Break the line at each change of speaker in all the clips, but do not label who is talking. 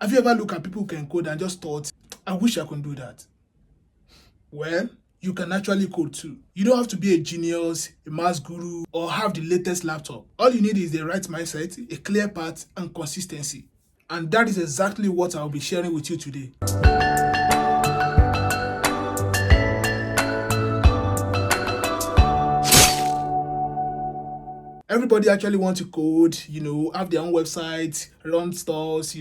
Have you ever looked at people who can code and just thought, I wish I could do that? Well, you can actually code too. You don't have to be a genius, a maths guru, or have the latest laptop. All you need is the right mindset, a clear path, and consistency. And that is exactly what I'll be sharing with you today. Everybody actually wants to code, have their own website, run stores,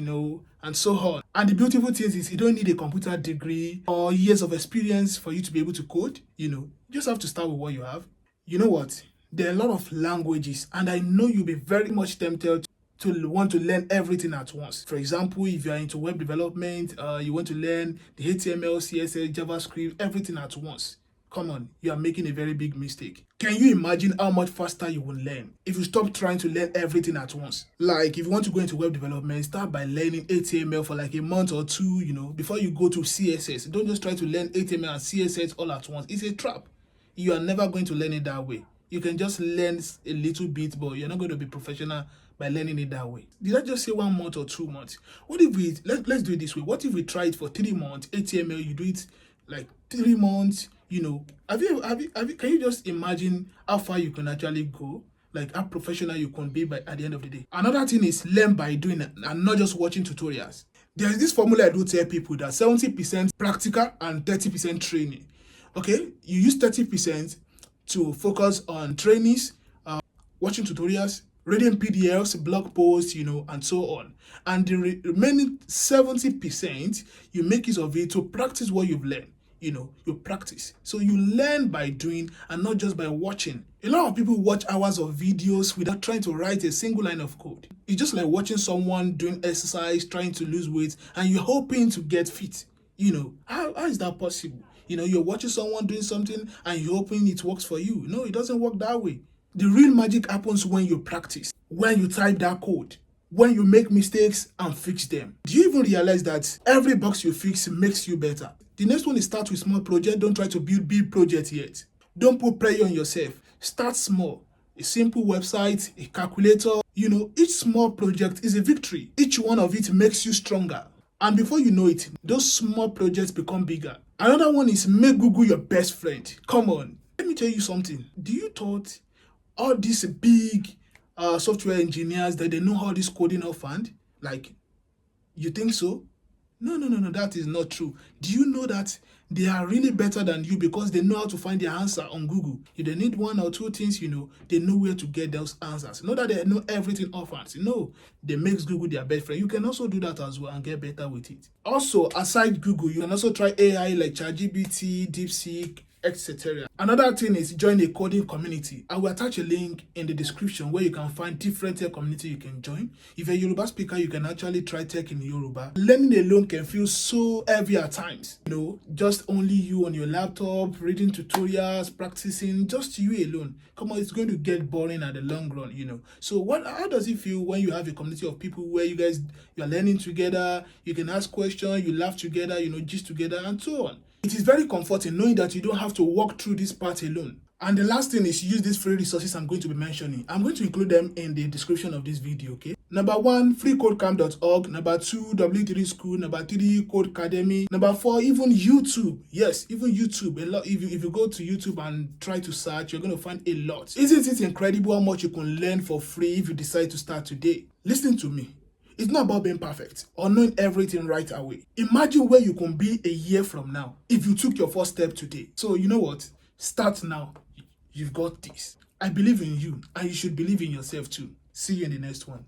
and so on. And the beautiful thing is you don't need a computer degree or years of experience for you to be able to code, You just have to start with what you have. You know what? There are a lot of languages, and I know you'll be very much tempted to want to learn everything at once. For example, if you are into web development, you want to learn the HTML, CSS, JavaScript, everything at once. Come on, you are making a very big mistake. Can you imagine how much faster you will learn if you stop trying to learn everything at once? Like, if you want to go into web development, start by learning HTML for like a month or two, before you go to CSS. Don't just try to learn HTML and CSS all at once. It's a trap. You are never going to learn it that way. You can just learn a little bit, but you're not going to be professional by learning it that way. Did I just say 1 month or 2 months? What if let's do it this way. What if we try it for 3 months, HTML, you do it like 3 months, can you just imagine how far you can actually go? Like how professional you can be at the end of the day. Another thing is learn by doing it and not just watching tutorials. There's this formula I do tell people that 70% practical and 30% training. Okay, you use 30% to focus on trainings, watching tutorials, reading PDFs, blog posts, and so on. And the remaining 70%, you make use of it to practice what you've learned. You practice. So you learn by doing and not just by watching. A lot of people watch hours of videos without trying to write a single line of code. It's just like watching someone doing exercise, trying to lose weight, and you're hoping to get fit. How is that possible? You're watching someone doing something and you're hoping it works for you. No, it doesn't work that way. The real magic happens when you practice, when you type that code, when you make mistakes and fix them. Do you even realize that every box you fix makes you better? The next one is start with small project. Don't try to build big project yet. Don't put pressure on yourself. Start small. A simple website, a calculator. Each small project is a victory. Each one of it makes you stronger. And before you know it, those small projects become bigger. Another one is make Google your best friend. Come on. Let me tell you something. Do you thought all these big software engineers that they know how this coding offhand? Like, you think so? No, that is not true. Do you know that they are really better than you because they know how to find their answer on Google? If they need 1 or 2 things, they know where to get those answers. Not that they know everything offhand. No, they make Google their best friend. You can also do that as well and get better with it. Also, aside Google, you can also try AI like ChatGPT, DeepSeek, etc. Another thing is join a coding community. I will attach a link in the description where you can find different tech community you can join. If you're a Yoruba speaker, you can actually try tech in Yoruba. Learning alone can feel so heavy at times. Just only you on your laptop, reading tutorials, practicing, just you alone. Come on, it's going to get boring at the long run, So how does it feel when you have a community of people where you're learning together, you can ask questions, you laugh together, gist together, and so on. It is very comforting knowing that you don't have to walk through this part alone. And the last thing is use these free resources I'm going to be mentioning. I'm going to include them in the description of this video, okay? Number 1, freecodecamp.org. Number 2, W3 School. Number 3, Codecademy. Number 4, even YouTube. Yes, even YouTube. A lot. If you go to YouTube and try to search, you're going to find a lot. Isn't it incredible how much you can learn for free if you decide to start today? Listen to me. It's not about being perfect or knowing everything right away. Imagine where you can be a year from now if you took your first step today. So you know what? Start now. You've got this. I believe in you and you should believe in yourself too. See you in the next one.